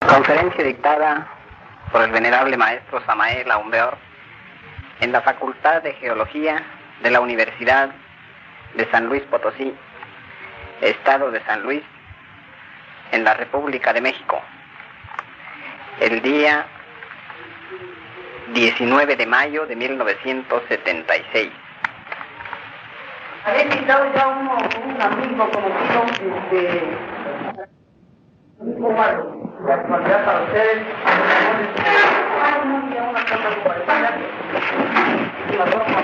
Conferencia dictada por el venerable maestro Samael Aumbeor en la Facultad de Geología de la Universidad de San Luis Potosí, Estado de San Luis, en la República de México, el día 19 de mayo de 1976. Había invitado ya un amigo conocido, como la actualidad para ustedes, una cosa muy parecida, y las dos para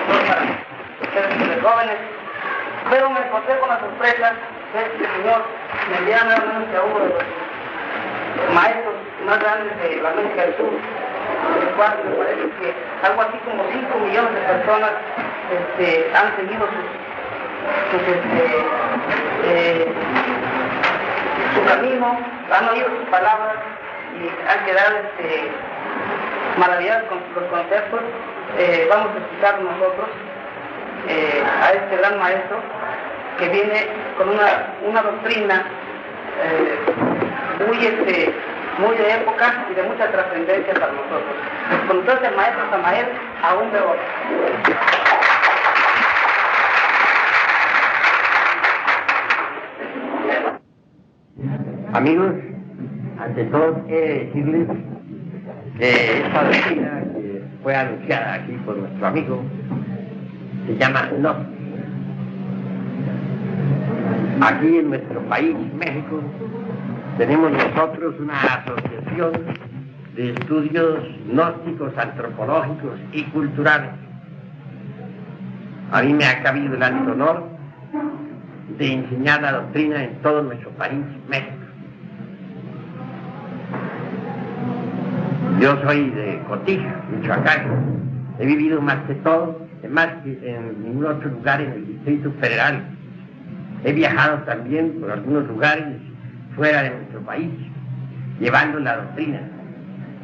ustedes jóvenes, pero me encontré con la sorpresa de este señor, mediano, menos que uno de los maestros más grandes de la América del Sur, el cual me parece que algo así como 5 millones de personas han seguido su camino, han oído sus palabras y han quedado maravillados con los conceptos. Vamos a escuchar nosotros a este gran maestro que viene con una doctrina muy de época y de mucha trascendencia para nosotros. Con ustedes el maestro Samael Aumbeor. Amigos, ante todo quiero decirles que esta doctrina que fue anunciada aquí por nuestro amigo se llama Gnosis. Aquí en nuestro país, México, tenemos nosotros una asociación de estudios gnósticos, antropológicos y culturales. A mí me ha cabido el alto honor de enseñar la doctrina en todo nuestro país, México. Yo soy de Cotija, Michoacán. He vivido más que en ningún otro lugar en el Distrito Federal. He viajado también por algunos lugares fuera de nuestro país, llevando la doctrina.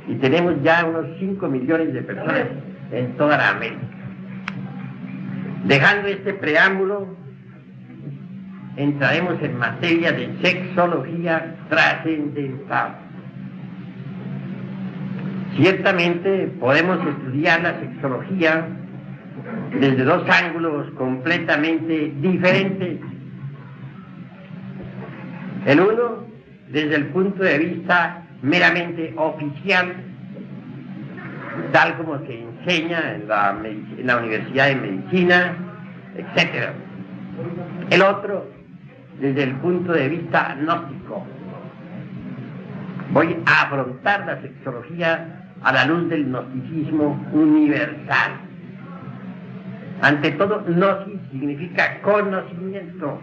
Y tenemos ya unos 5 millones de personas en toda la América. Dejando este preámbulo, entraremos en materia de sexología trascendental. Ciertamente podemos estudiar la sexología desde dos ángulos completamente diferentes. El uno, desde el punto de vista meramente oficial, tal como se enseña en la Universidad de Medicina, etc. El otro, desde el punto de vista gnóstico. Voy a afrontar la sexología a la luz del gnosticismo universal. Ante todo, gnosis significa conocimiento.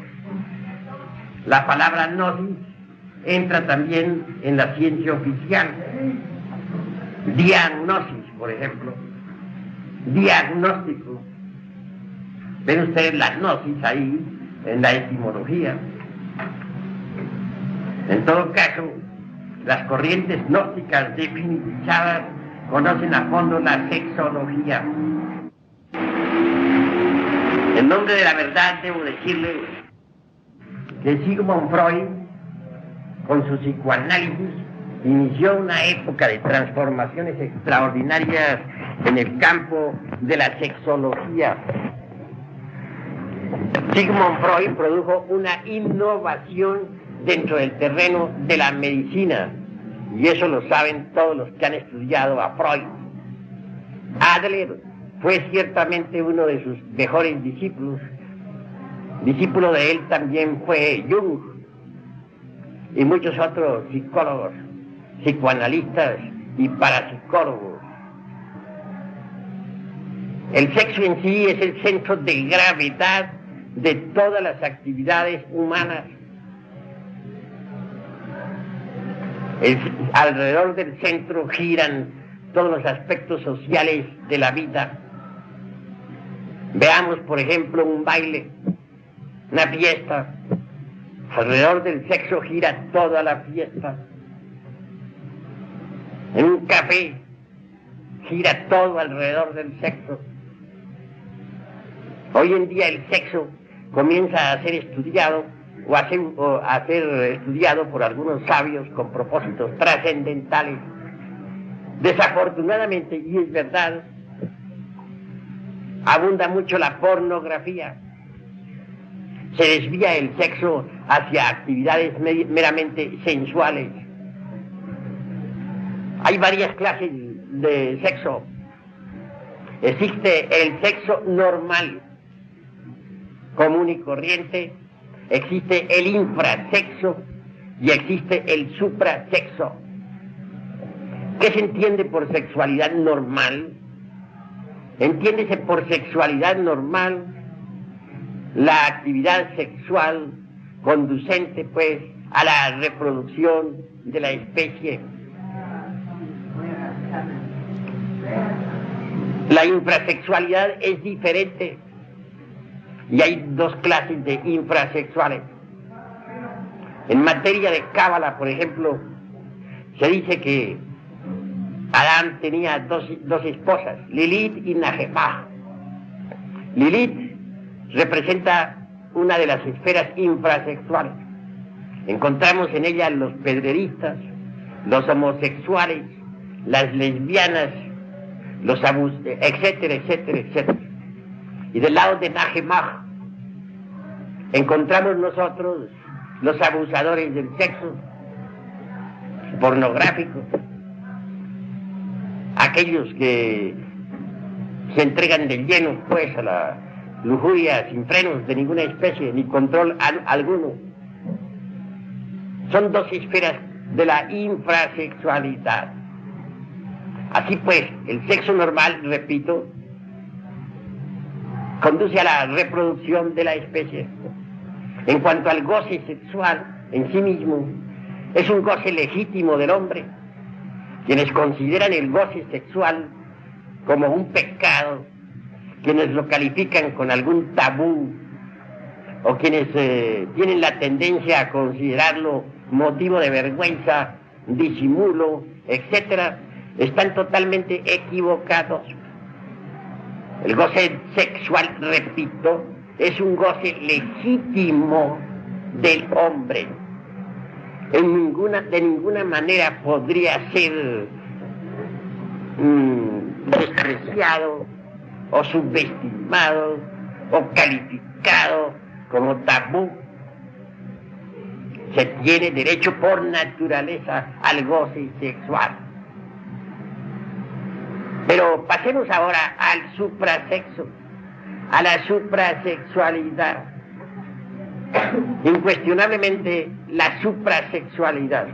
La palabra gnosis entra también en la ciencia oficial. Diagnosis, por ejemplo. Diagnóstico. Ven ustedes la gnosis ahí en la etimología. En todo caso, las corrientes gnósticas definizadas conocen a fondo la sexología. En nombre de la verdad debo decirle que Sigmund Freud, con su psicoanálisis, inició una época de transformaciones extraordinarias en el campo de la sexología. Sigmund Freud produjo una innovación dentro del terreno de la medicina, y eso lo saben todos los que han estudiado a Freud. Adler fue ciertamente uno de sus mejores discípulos. Discípulo de él también fue Jung y muchos otros psicólogos, psicoanalistas y parapsicólogos. El sexo en sí es el centro de gravedad de todas las actividades humanas. Alrededor del centro giran todos los aspectos sociales de la vida. Veamos, por ejemplo, un baile, una fiesta. Alrededor del sexo gira toda la fiesta. En un café gira todo alrededor del sexo. Hoy en día el sexo comienza a ser estudiado o a ser estudiado por algunos sabios con propósitos trascendentales. Desafortunadamente, y es verdad, abunda mucho la pornografía. Se desvía el sexo hacia actividades meramente sensuales. Hay varias clases de sexo. Existe el sexo normal, común y corriente, existe el infrasexo y existe el suprasexo. ¿Qué se entiende por sexualidad normal? Entiéndese por sexualidad normal la actividad sexual conducente, pues, a la reproducción de la especie. La infrasexualidad es diferente y hay dos clases de infrasexuales. En materia de cábala, por ejemplo, se dice que Adán tenía dos esposas, Lilith y Nahemah. Lilith representa una de las esferas infrasexuales. Encontramos en ella los pedreristas, los homosexuales, las lesbianas, los etcétera, etcétera, etcétera. Y del lado de Nahemah encontramos nosotros los abusadores del sexo, pornográficos, aquellos que se entregan de lleno, pues, a la lujuria sin frenos de ninguna especie ni control alguno. Son dos esferas de la infrasexualidad. Así pues, el sexo normal, repito, conduce a la reproducción de la especie. En cuanto al goce sexual en sí mismo, es un goce legítimo del hombre. Quienes consideran el goce sexual como un pecado, quienes lo califican con algún tabú, o quienes tienen la tendencia a considerarlo motivo de vergüenza, disimulo, etcétera, están totalmente equivocados. El goce sexual, repito, es un goce legítimo del hombre. De ninguna manera podría ser despreciado o subestimado o calificado como tabú. Se tiene derecho por naturaleza al goce sexual. Pero pasemos ahora al suprasexo, a la suprasexualidad. Incuestionablemente, la suprasexualidad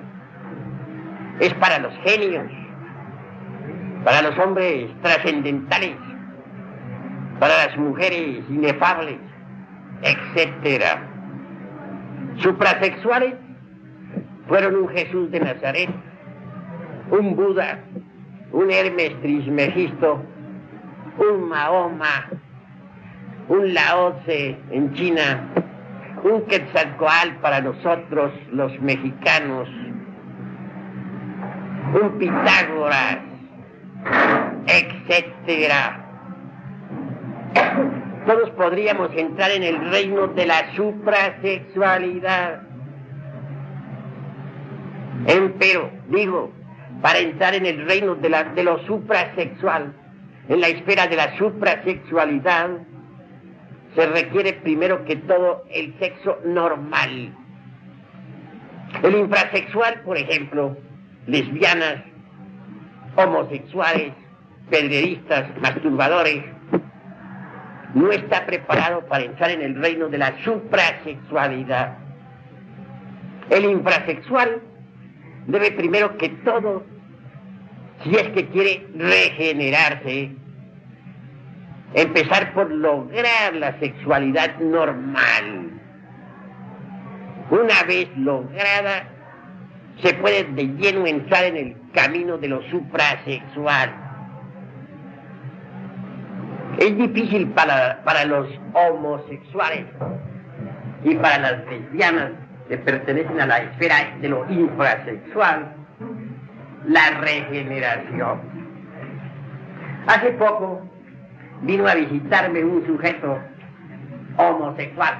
es para los genios, para los hombres trascendentales, para las mujeres inefables, etcétera. Suprasexuales fueron un Jesús de Nazaret, un Buda, un Hermes Trismegisto, un Mahoma, un Lao Tse en China, un Quetzalcóatl para nosotros los mexicanos, un Pitágoras, etcétera. Todos podríamos entrar en el reino de la suprasexualidad. Empero, digo, para entrar en el reino de lo suprasexual, en la esfera de la suprasexualidad, se requiere primero que todo el sexo normal. El infrasexual, por ejemplo, lesbianas, homosexuales, pedreristas, masturbadores, no está preparado para entrar en el reino de la suprasexualidad. El infrasexual debe primero que todo, si es que quiere regenerarse, empezar por lograr la sexualidad normal. Una vez lograda, se puede de lleno entrar en el camino de lo suprasexual. Es difícil para los homosexuales y para las lesbianas que pertenecen a la esfera de lo infrasexual la regeneración. Hace poco vino a visitarme un sujeto homosexual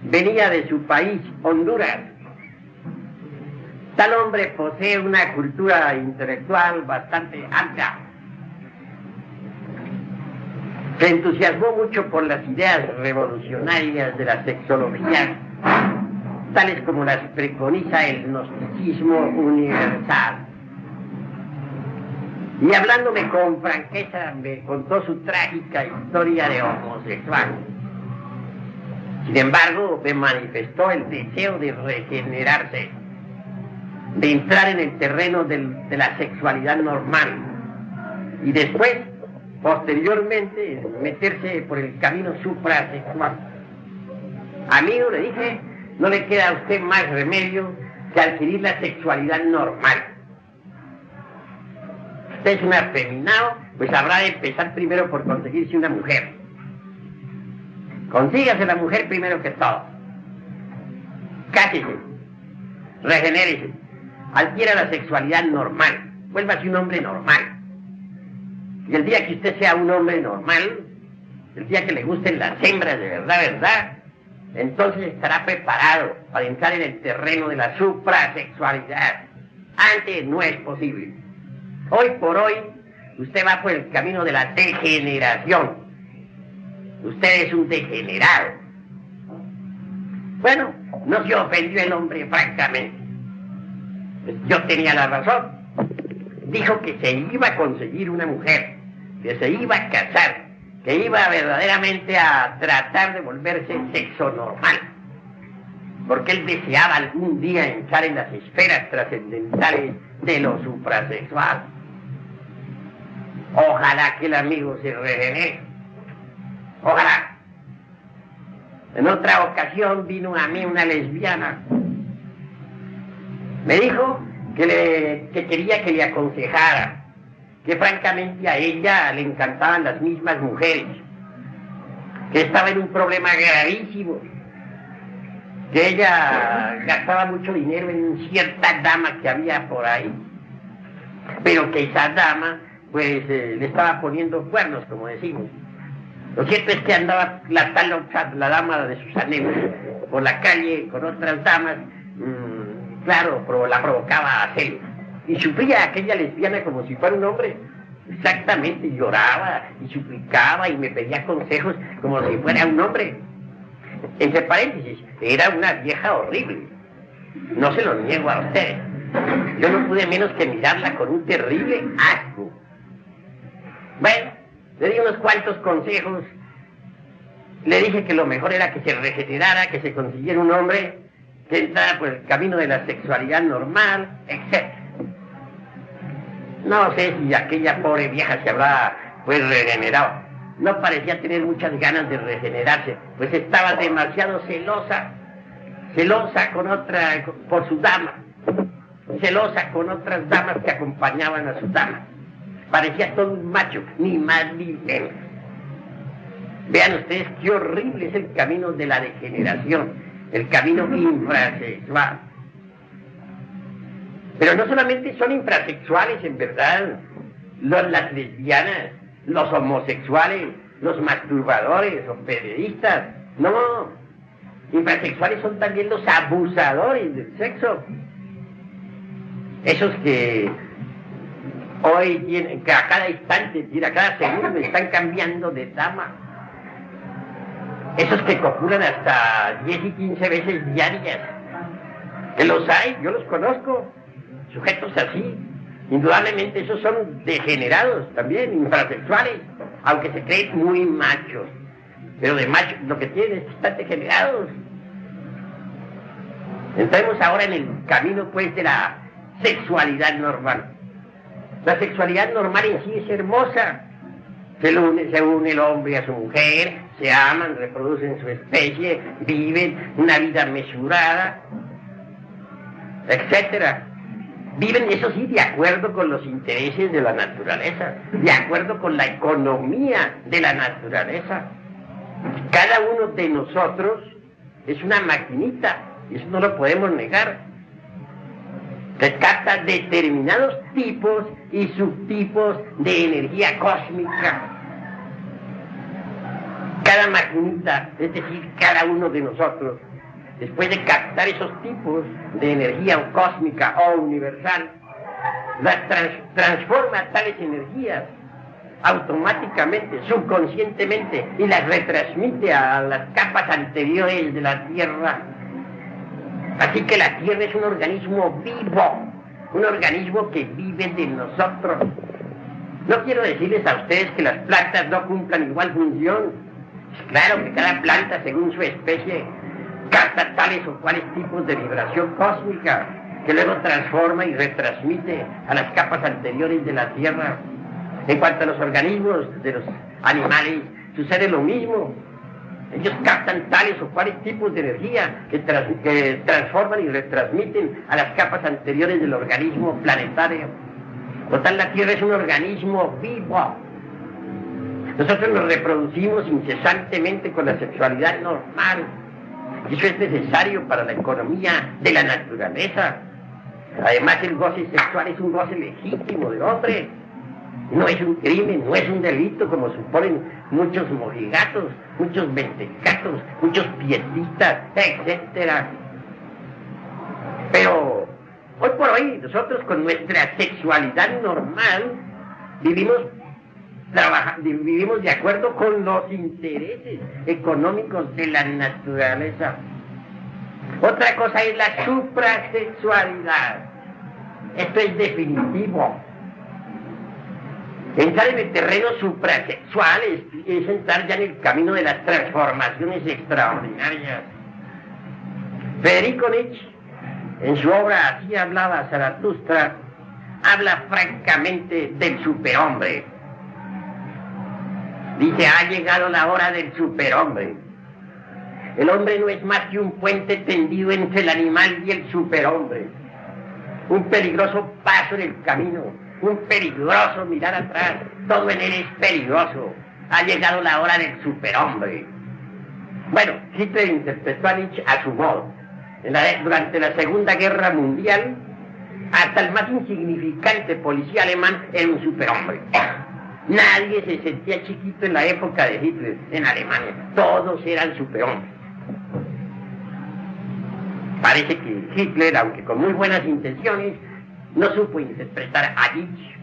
venía de su país, Honduras. Tal hombre posee una cultura intelectual bastante amplia. Se entusiasmó mucho por las ideas revolucionarias de la sexología, tales como las preconiza el gnosticismo universal. Y hablándome con franqueza me contó su trágica historia de homosexual. Sin embargo, me manifestó el deseo de regenerarse, de entrar en el terreno de la sexualidad normal y después, posteriormente, meterse por el camino suprasexual. Amigo, le dije, no le queda a usted más remedio que adquirir la sexualidad normal. Usted es un afeminado, pues habrá de empezar primero por conseguirse una mujer. Consígase la mujer primero que todo. Cásese, regenérese, adquiera la sexualidad normal, vuélvase un hombre normal. Y el día que usted sea un hombre normal, el día que le gusten las hembras de verdad, entonces estará preparado para entrar en el terreno de la suprasexualidad. Antes no es posible. Hoy por hoy, usted va por el camino de la degeneración. Usted es un degenerado. Bueno, no se ofendió el hombre, francamente. Yo tenía la razón. Dijo que se iba a conseguir una mujer, que se iba a casar, que iba verdaderamente a tratar de volverse sexo normal, porque él deseaba algún día entrar en las esferas trascendentales de lo suprasexual. Ojalá que el amigo se regenere. Ojalá. En otra ocasión vino a mí una lesbiana. Me dijo que quería que le aconsejara, que francamente a ella le encantaban las mismas mujeres, que estaba en un problema gravísimo, que ella gastaba mucho dinero en cierta dama que había por ahí, pero que esa dama pues le estaba poniendo cuernos, como decimos. Lo cierto es que andaba la dama de sus anhelos por la calle con otras damas, claro, la provocaba a celos. Y sufría aquella lesbiana como si fuera un hombre. Exactamente, lloraba y suplicaba y me pedía consejos como si fuera un hombre. Entre paréntesis, era una vieja horrible. No se lo niego a ustedes. Yo no pude menos que mirarla con un terrible asco. Bueno, le di unos cuantos consejos. Le dije que lo mejor era que se regenerara, que se consiguiera un hombre, que entrara por el camino de la sexualidad normal, etc. No sé si aquella pobre vieja se habrá pues regenerado. No parecía tener muchas ganas de regenerarse, pues estaba demasiado celosa por su dama, celosa con otras damas que acompañaban a su dama. Parecía todo un macho, ni más ni menos. Vean ustedes qué horrible es el camino de la degeneración, el camino infrasexual. Pero no solamente son infrasexuales, en verdad, las lesbianas, los homosexuales, los masturbadores o periodistas. No, infrasexuales son también los abusadores del sexo. Esos que hoy tienen, que a cada instante, a cada segundo están cambiando de dama. Esos que copulan hasta 10 y 15 veces diarias. Que los hay, yo los conozco. Sujetos así. Indudablemente esos son degenerados también, infrasexuales, aunque se creen muy machos. Pero de machos lo que tienen es que están degenerados. Entremos ahora en el camino pues de la sexualidad normal. La sexualidad normal en sí es hermosa. Se une el hombre a su mujer, se aman, reproducen su especie, viven una vida mesurada, etcétera. Viven, eso sí, de acuerdo con los intereses de la naturaleza, de acuerdo con la economía de la naturaleza. Cada uno de nosotros es una maquinita, y eso no lo podemos negar. Rescata determinados tipos y subtipos de energía cósmica. Cada maquinita, es decir, cada uno de nosotros, después de captar esos tipos de energía cósmica o universal, las transforma tales energías automáticamente, subconscientemente, y las retransmite a las capas anteriores de la Tierra. Así que la Tierra es un organismo vivo, un organismo que vive de nosotros. No quiero decirles a ustedes que las plantas no cumplan igual función. Es claro que cada planta, según su especie, capta tales o cuales tipos de vibración cósmica que luego transforma y retransmite a las capas anteriores de la Tierra. En cuanto a los organismos de los animales, sucede lo mismo. Ellos captan tales o cuales tipos de energía que transforman y retransmiten a las capas anteriores del organismo planetario. Total, la Tierra es un organismo vivo. Nosotros nos reproducimos incesantemente con la sexualidad normal. Y eso es necesario para la economía de la naturaleza. Además, el goce sexual es un goce legítimo de hombre. No es un crimen, no es un delito como suponen muchos mojigatos, muchos mentecatos, muchos pietistas, etc. Pero hoy por hoy nosotros con nuestra sexualidad normal vivimos de acuerdo con los intereses económicos de la naturaleza. Otra cosa es la suprasexualidad. Esto es definitivo. Entrar en el terreno suprasexual es entrar ya en el camino de las transformaciones extraordinarias. Federico Nietzsche, en su obra Así hablaba Zaratustra, habla francamente del superhombre. Dice, ha llegado la hora del superhombre. El hombre no es más que un puente tendido entre el animal y el superhombre. Un peligroso paso en el camino, un peligroso mirar atrás, todo en él es peligroso. Ha llegado la hora del superhombre. Bueno, Hitler interpretó a Nietzsche a su modo. Durante la Segunda Guerra Mundial, hasta el más insignificante policía alemán era un superhombre. Nadie se sentía chiquito en la época de Hitler en Alemania. Todos eran superhombres. Parece que Hitler, aunque con muy buenas intenciones, no supo interpretar a Nietzsche.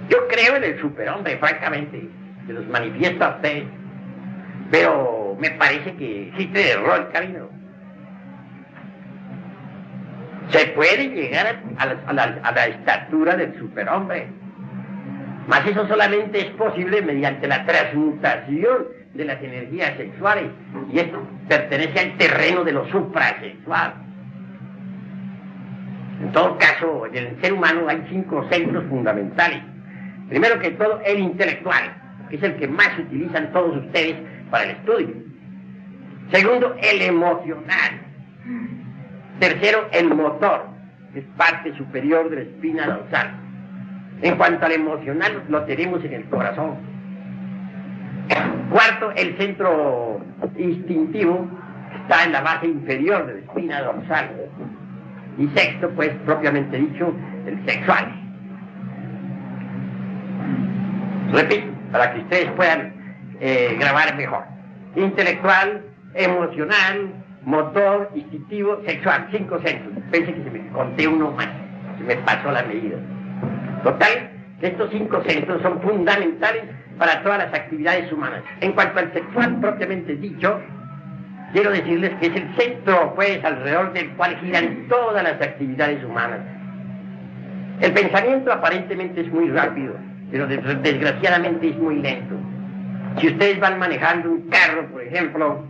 Yo creo en el superhombre, francamente, se los manifiesto a ustedes, pero me parece que Hitler erró el camino. Se puede llegar a la estatura del superhombre, mas eso solamente es posible mediante la transmutación de las energías sexuales, y esto pertenece al terreno de lo suprasexual. En todo caso, en el ser humano hay 5 centros fundamentales. Primero que todo, el intelectual, que es el que más utilizan todos ustedes para el estudio. Segundo, el emocional. Tercero, el motor, que es parte superior de la espina dorsal. En cuanto al emocional, lo tenemos en el corazón. Cuarto, el centro instintivo, que está en la base inferior de la espina dorsal. Y sexto, pues, propiamente dicho, el sexual. Repito, para que ustedes puedan grabar mejor. Intelectual, emocional, motor, instintivo, sexual. 5 centros. Pensé que se me conté uno más. Se me pasó la medida. Total, estos 5 centros son fundamentales para todas las actividades humanas. En cuanto al sexual propiamente dicho, quiero decirles que es el centro, pues, alrededor del cual giran todas las actividades humanas. El pensamiento aparentemente es muy rápido, pero desgraciadamente es muy lento. Si ustedes van manejando un carro, por ejemplo,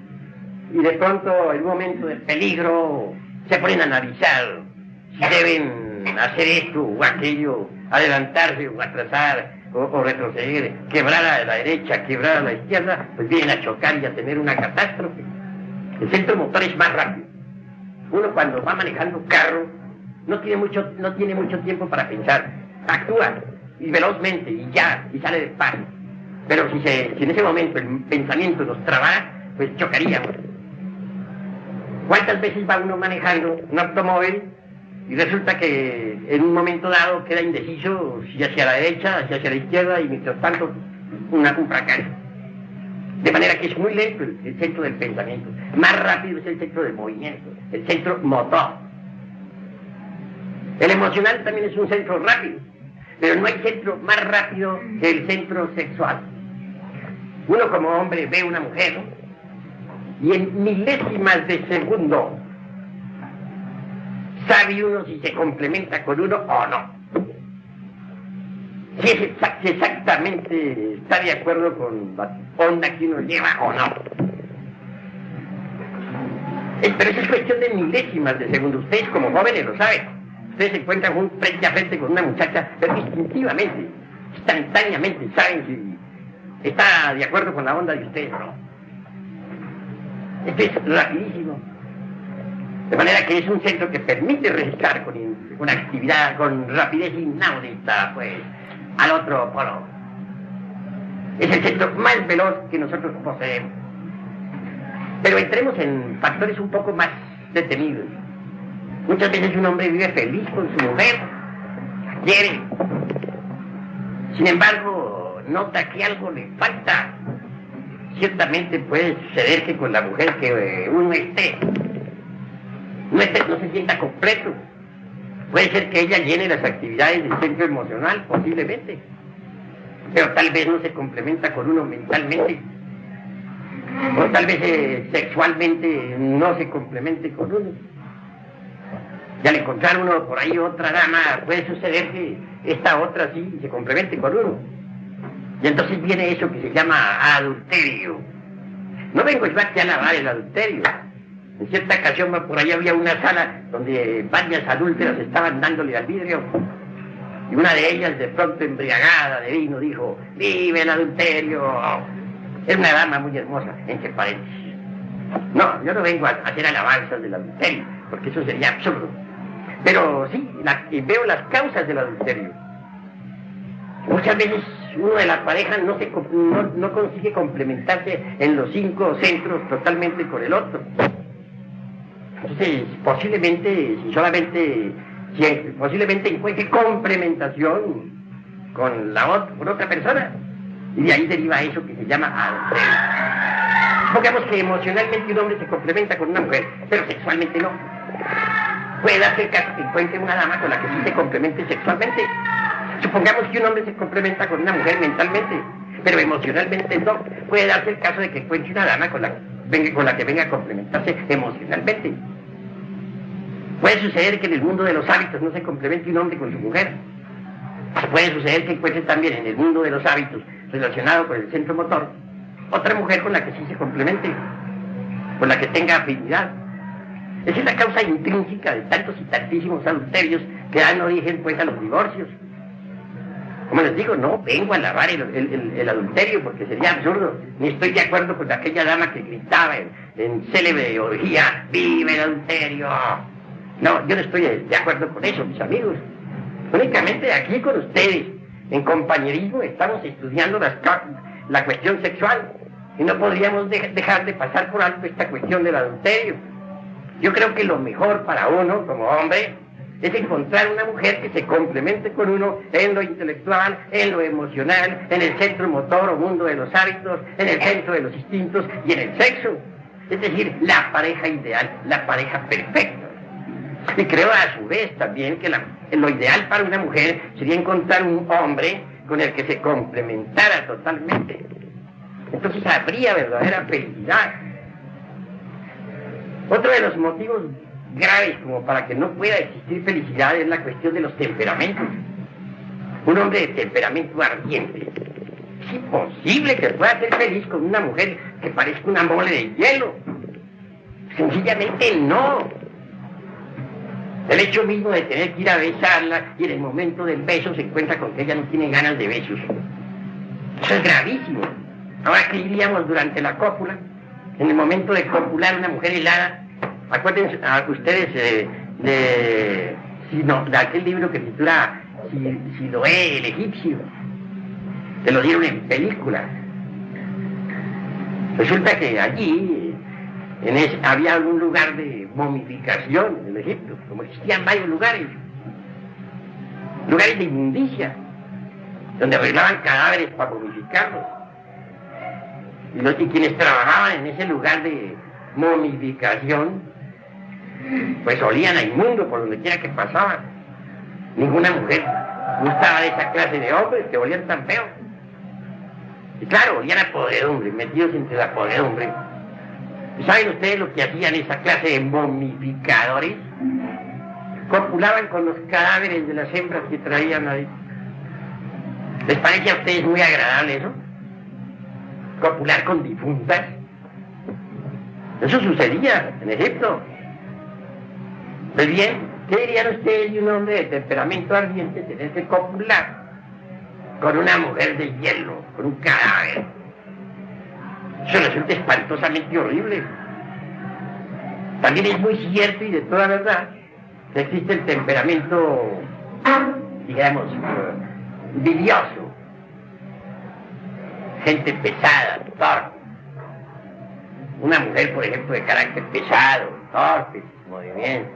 y de pronto en un momento de peligro se ponen a analizar si deben hacer esto o aquello, adelantarse o atrasar o retroceder, quebrar a la derecha, quebrar a la izquierda, pues vienen a chocar y a tener una catástrofe. El centro motor es más rápido. Uno cuando va manejando carro no tiene mucho tiempo para pensar. Actúa y velozmente y ya, y sale despacio. Pero si en ese momento el pensamiento nos trabara, pues chocaríamos. ¿Cuántas veces va uno manejando un automóvil y resulta que en un momento dado queda indeciso si hacia la derecha, si hacia la izquierda, y mientras tanto un fracaso? De manera que es muy lento el centro del pensamiento. Más rápido es el centro del movimiento, el centro motor. El emocional también es un centro rápido, pero no hay centro más rápido que el centro sexual. Uno como hombre ve una mujer y en milésimas de segundo sabe uno si se complementa con uno o no. Si exactamente está de acuerdo con la onda que uno lleva o no. Pero eso es cuestión de milésimas de segundo. Ustedes como jóvenes lo saben. Ustedes se encuentran frente a frente con una muchacha, pero instintivamente, instantáneamente saben si está de acuerdo con la onda de ustedes o no. Esto es rapidísimo. De manera que es un centro que permite registrar con actividad, con rapidez inaudita, pues, al otro polo. Es el centro más veloz que nosotros poseemos. Pero entremos en factores un poco más detenidos. Muchas veces un hombre vive feliz con su mujer, la quiere. Sin embargo, nota que algo le falta. Ciertamente puede suceder que con la mujer que uno no se sienta completo. Puede ser que ella llene las actividades del centro emocional, posiblemente, pero tal vez no se complementa con uno mentalmente, o tal vez sexualmente no se complemente con uno. Y al encontrar uno por ahí otra dama, puede suceder que esta otra sí se complemente con uno. Y entonces viene eso que se llama adulterio. No vengo yo aquí a alabar el adulterio. En cierta ocasión por ahí había una sala donde varias adúlteras estaban dándole al vidrio, y una de ellas, de pronto embriagada de vino, dijo: ¡vive el adulterio! Era una dama muy hermosa, entre paréntesis. No, yo no vengo a hacer alabanzas del adulterio, porque eso sería absurdo. Pero sí, veo las causas del adulterio. Muchas veces uno de las parejas no consigue complementarse en los 5 centros totalmente con el otro. Entonces, posiblemente encuentre complementación con otra persona, y de ahí deriva eso que se llama adulterio. Supongamos que emocionalmente un hombre se complementa con una mujer, pero sexualmente no. Puede darse el caso que encuentre una dama con la que sí se complemente sexualmente. Supongamos que un hombre se complementa con una mujer mentalmente, pero emocionalmente no. Puede darse el caso de que encuentre una dama con la que venga a complementarse emocionalmente. Puede suceder que en el mundo de los hábitos no se complemente un hombre con su mujer. Puede suceder que encuentre también en el mundo de los hábitos, relacionado con el centro motor, otra mujer con la que sí se complemente, con la que tenga afinidad. Esa es la causa intrínseca de tantos y tantísimos adulterios que dan origen, pues, a los divorcios. Como les digo, no vengo a alabar el adulterio, porque sería absurdo. Ni estoy de acuerdo con aquella dama que gritaba en célebre orgía: ¡vive el adulterio! No, yo no estoy de acuerdo con eso, mis amigos. Únicamente aquí con ustedes, en compañerismo, estamos estudiando la cuestión sexual, y no podríamos dejar de pasar por alto esta cuestión del adulterio. Yo creo que lo mejor para uno, como hombre, es encontrar una mujer que se complemente con uno en lo intelectual, en lo emocional, en el centro motor o mundo de los hábitos, en el centro de los instintos y en el sexo. Es decir, la pareja ideal, la pareja perfecta. Y creo a su vez también que lo ideal para una mujer sería encontrar un hombre con el que se complementara totalmente. Entonces habría verdadera felicidad. Otro de los motivos graves como para que no pueda existir felicidad es la cuestión de los temperamentos. Un hombre de temperamento ardiente, es imposible que pueda ser feliz con una mujer que parezca una mole de hielo. Sencillamente no. El hecho mismo de tener que ir a besarla y en el momento del beso se encuentra con que ella no tiene ganas de besos. Eso es gravísimo. Ahora, ¿qué diríamos durante la cópula? En el momento de copular una mujer helada. Acuérdense ustedes de aquel libro que titula Siloé el egipcio. Se lo dieron en película. Resulta que allí había un lugar de momificación en Egipto, como existían varios lugares de inmundicia, donde arreglaban cadáveres para momificarlos. Y quienes trabajaban en ese lugar de momificación, pues olían a inmundo por donde quiera que pasaban. Ninguna mujer gustaba de esa clase de hombres que olían tan feo. Y claro, olían a podredumbre, metidos entre la podredumbre. ¿Y saben ustedes lo que hacían esa clase de momificadores? Copulaban con los cadáveres de las hembras que traían ahí. ¿Les parece a ustedes muy agradable eso? Copular con difuntas. Eso sucedía en Egipto. Pues bien, ¿qué dirían ustedes de un hombre de temperamento ardiente tener que copular con una mujer de hielo, con un cadáver? Eso resulta espantosamente horrible. También es muy cierto y de toda verdad que existe el temperamento, digamos, bilioso. Gente pesada, torpe. Una mujer, por ejemplo, de carácter pesado, torpe, sin movimiento,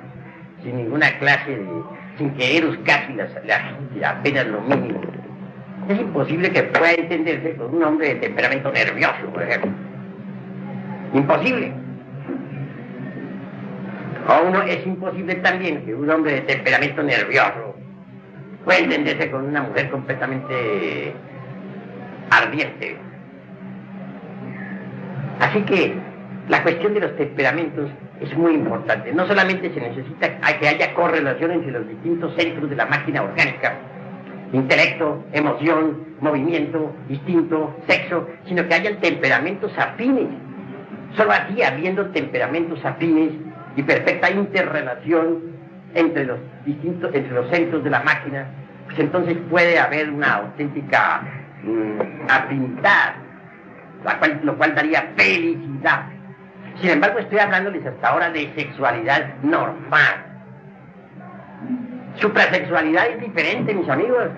sin ninguna clase de... sin querer casi apenas lo mínimo. Es imposible que pueda entenderse con un hombre de temperamento nervioso, por ejemplo. Imposible. Es imposible también que un hombre de temperamento nervioso pueda entenderse con una mujer completamente ardiente. Así que la cuestión de los temperamentos es muy importante. No solamente se necesita que haya correlación entre los distintos centros de la máquina orgánica, intelecto, emoción, movimiento, instinto, sexo, sino que hayan temperamentos afines. Solo así, habiendo temperamentos afines y perfecta interrelación entre los centros de la máquina, pues entonces puede haber una auténtica afinidad, lo cual daría felicidad. Sin embargo, estoy hablándoles hasta ahora de sexualidad normal. Suprasexualidad es diferente, mis amigos.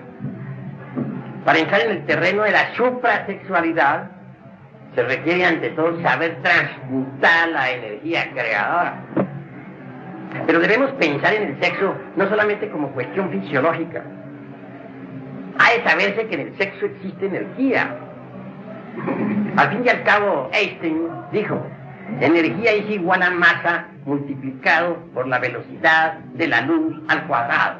Para entrar en el terreno de la suprasexualidad se requiere ante todo saber transmutar la energía creadora. Pero debemos pensar en el sexo no solamente como cuestión fisiológica. Ha de saberse que en el sexo existe energía. Al fin y al cabo, Einstein dijo: energía es igual a masa multiplicado por la velocidad de la luz al cuadrado.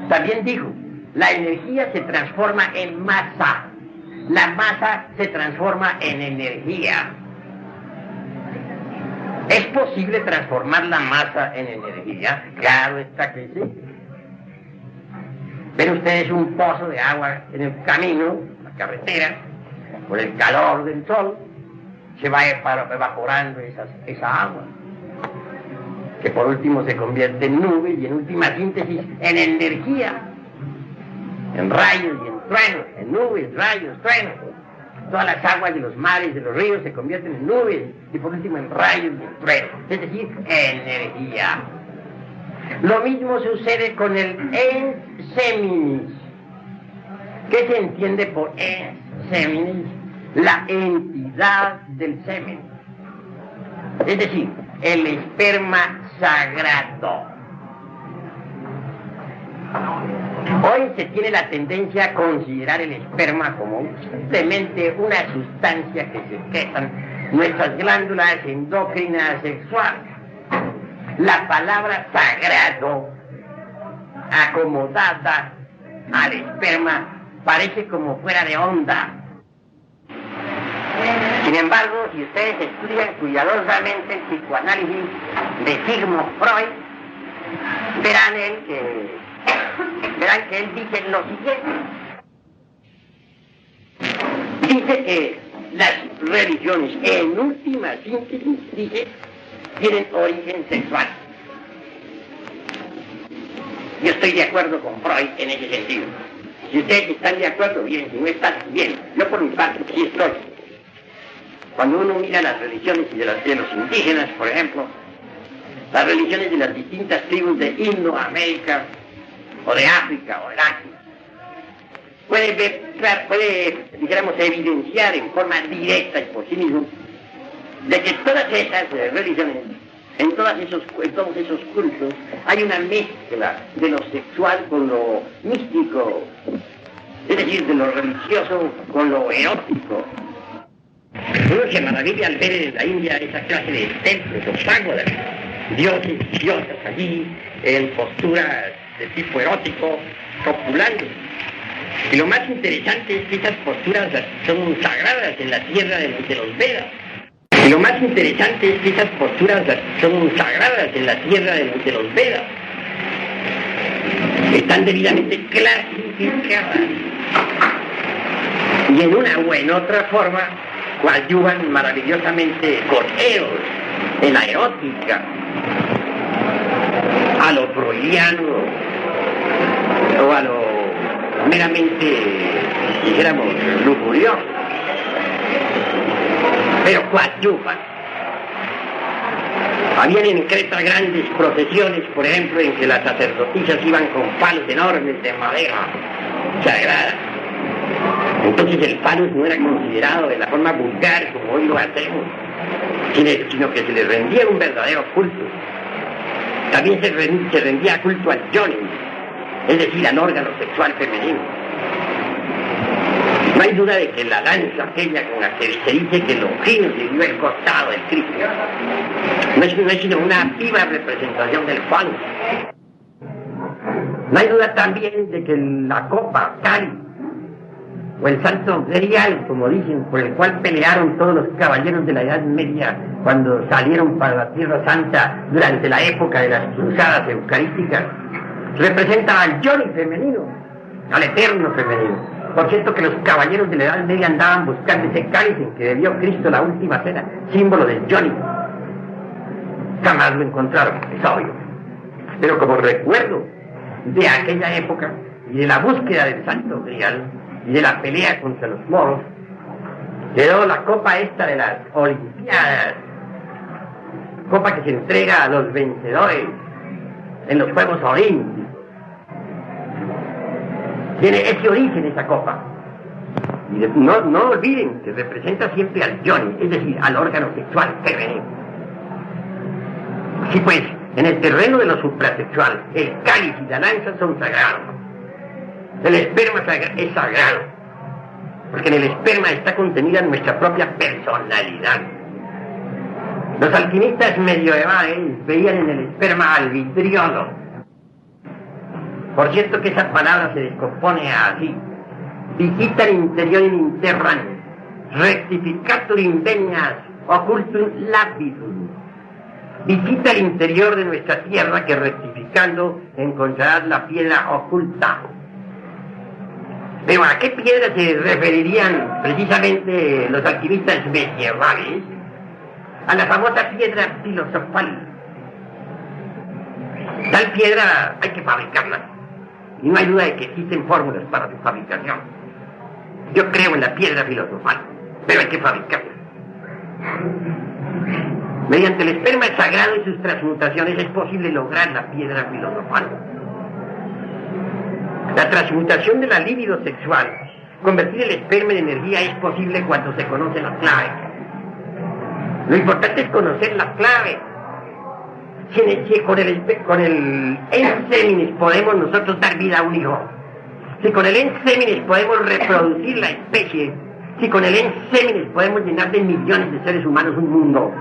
También dijo: la energía se transforma en masa. La masa se transforma en energía. ¿Es posible transformar la masa en energía? Claro está que sí. Ven ustedes un pozo de agua en el camino, la carretera, por el calor del sol, se va evaporando esa agua, que por último se convierte en nube y en última síntesis en energía, en rayos y en truenos, en nubes, rayos, truenos. Todas las aguas de los mares, de los ríos se convierten en nubes y por último en rayos y en truenos, es decir, energía. Lo mismo sucede con el ens seminis. ¿Qué se entiende por ens seminis? La entidad del semen. Es decir, el esperma sagrado. Hoy se tiene la tendencia a considerar el esperma como simplemente una sustancia que secretan nuestras glándulas endocrinas sexuales. La palabra sagrado, acomodada al esperma, parece como fuera de onda. Sin embargo, si ustedes estudian cuidadosamente el psicoanálisis de Sigmund Freud, verán que él dice lo siguiente. Dice que las religiones, en última síntesis, dice, tienen origen sexual. Yo estoy de acuerdo con Freud en ese sentido. Si ustedes están de acuerdo, bien. Si no están, bien. Yo por mi parte sí estoy. Cuando uno mira las religiones de los indígenas, por ejemplo, las religiones de las distintas tribus de Indoamérica, o de África, o de Asia, puede, dijéramos, evidenciar en forma directa y por sí mismo de que todas esas religiones, en todos esos cultos, hay una mezcla de lo sexual con lo místico, es decir, de lo religioso con lo erótico. Uno se maravilla al ver en la India esa clase de templos o pagodas, dioses y diosas allí en posturas de tipo erótico, copulando. Y lo más interesante es que esas posturas son sagradas en la tierra de los Vedas. Y lo más interesante es que esas posturas son sagradas en la tierra de los Vedas. Están debidamente clasificadas. Y en una o en otra forma coadyuvan maravillosamente con Eros, en la erótica, a lo freudiano o a lo meramente, dijéramos, lujurioso, pero coadyuvan. Habían en Creta grandes procesiones, por ejemplo, en que las sacerdotisas iban con palos enormes de madera sagrada. Entonces el palo no era considerado de la forma vulgar como hoy lo hacemos, sino que se le rendía un verdadero culto. También se rendía culto al yoni, es decir, al órgano sexual femenino. No hay duda de que la danza aquella con la que se dice que Longino se dio el costado del Cristo no es sino una viva representación del falo. No hay duda también de que la copa, cáliz, o el santo grial, como dicen, por el cual pelearon todos los caballeros de la Edad Media cuando salieron para la Tierra Santa durante la época de las cruzadas eucarísticas, representa al yoni femenino, al eterno femenino. Por cierto que los caballeros de la Edad Media andaban buscando ese cáliz en que bebió Cristo la última cena, símbolo del yoni. Jamás lo encontraron, es obvio. Pero como recuerdo de aquella época y de la búsqueda del santo grial y de la pelea contra los moros, quedó la copa esta de las Olimpiadas, copa que se entrega a los vencedores en los Juegos Olímpicos. Tiene ese origen esa copa. Y no olviden que representa siempre al yoni, es decir, al órgano sexual femenino. Así pues, en el terreno de lo suprasexual, el cáliz y la lanza son sagrados. El esperma es sagrado, porque en el esperma está contenida nuestra propia personalidad. Los alquimistas medievales veían en el esperma al vitriolo. Por cierto que esa palabra se descompone así: visitar interior in interran, rectificatur invenias, occultum lapidum. Visita el interior de nuestra tierra, que rectificando encontrarás la piedra oculta. Pero ¿a qué piedra se referirían precisamente los alquimistas medievales? A la famosa piedra filosofal. Tal piedra hay que fabricarla, y no hay duda de que existen fórmulas para su fabricación. Yo creo en la piedra filosofal, pero hay que fabricarla. Mediante el esperma sagrado y sus transmutaciones es posible lograr la piedra filosofal. La transmutación de la libido sexual, convertir el esperma en energía, es posible cuando se conoce la clave. Lo importante es conocer la clave. Si con el enseminis podemos nosotros dar vida a un hijo, si con el enseminis podemos reproducir la especie, si con el enseminis podemos llenar de millones de seres humanos un mundo,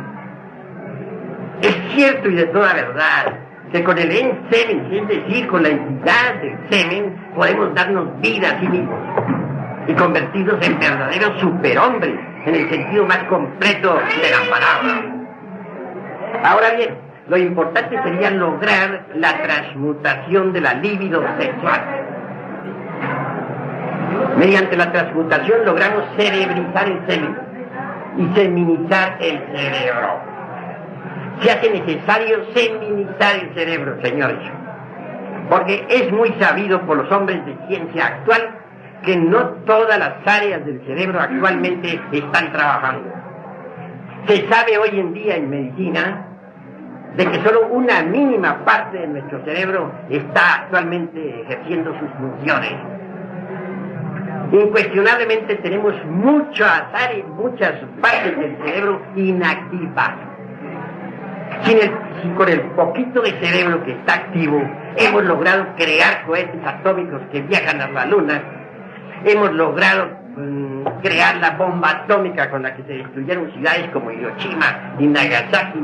es cierto y de toda verdad que con el enseminis, es decir, con la entidad del semen, podemos darnos vida a sí mismos y convertirnos en verdaderos superhombres en el sentido más completo de la palabra. Ahora bien, lo importante sería lograr la transmutación de la libido sexual. Mediante la transmutación logramos cerebrizar el semen y seminizar el cerebro. Se hace necesario seminizar el cerebro, señores, porque es muy sabido por los hombres de ciencia actual que no todas las áreas del cerebro actualmente están trabajando. Se sabe hoy en día en medicina de que solo una mínima parte de nuestro cerebro está actualmente ejerciendo sus funciones. Incuestionablemente tenemos muchas áreas, muchas partes del cerebro inactivas. Si con el poquito de cerebro que está activo hemos logrado crear cohetes atómicos que viajan a la luna, hemos logrado crear la bomba atómica con la que se destruyeron ciudades como Hiroshima y Nagasaki.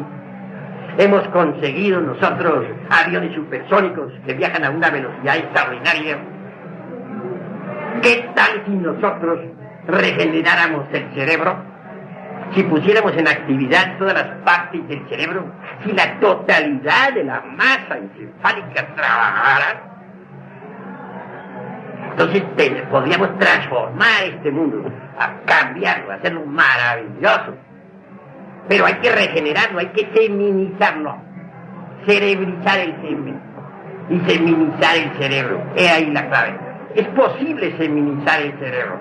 Hemos conseguido nosotros aviones supersónicos que viajan a una velocidad extraordinaria. ¿Qué tal si nosotros regeneráramos el cerebro? Si pusiéramos en actividad todas las partes del cerebro, si la totalidad de la masa encefálica trabajara, entonces podríamos transformar este mundo, a cambiarlo, a hacerlo maravilloso. Pero hay que regenerarlo, hay que feminizarlo, cerebrizar el semen y feminizar el cerebro. He ahí la clave. Es posible feminizar el cerebro.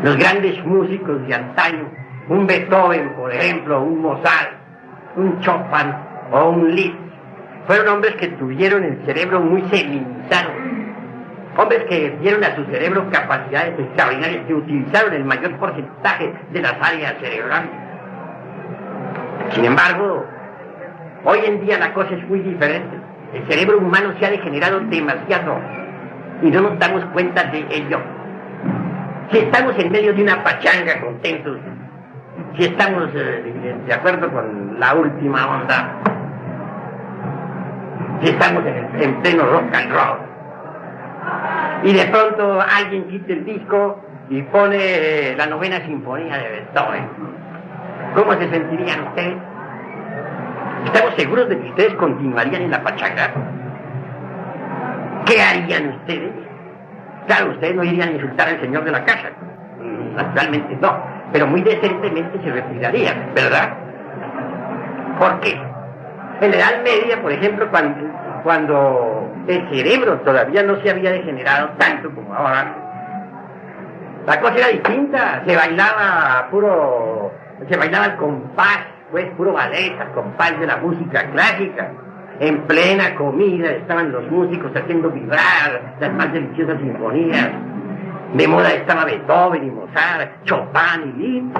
Los grandes músicos de antaño, un Beethoven, por ejemplo, un Mozart, un Chopin o un Liszt, fueron hombres que tuvieron el cerebro muy feminizado. Hombres que dieron a su cerebro capacidades extraordinarias, que utilizaron el mayor porcentaje de las áreas cerebrales. Sin embargo, hoy en día la cosa es muy diferente. El cerebro humano se ha degenerado demasiado y no nos damos cuenta de ello. Si estamos en medio de una pachanga contentos, si estamos de acuerdo con la última onda, si estamos en pleno rock and roll, y de pronto alguien quita el disco y pone la 9ª sinfonía de Beethoven, ¿cómo se sentirían ustedes? ¿Estamos seguros de que ustedes continuarían en la pachanga? ¿Qué harían ustedes? Claro, ustedes no irían a insultar al señor de la casa, naturalmente no, pero muy decentemente se retirarían, ¿verdad? ¿Por qué? En la Edad Media, por ejemplo, cuando el cerebro todavía no se había degenerado tanto como ahora, la cosa era distinta, se bailaba al compás, pues puro ballet, al compás de la música clásica. En plena comida estaban los músicos haciendo vibrar las más deliciosas sinfonías. De moda estaba Beethoven y Mozart, Chopin y Liszt.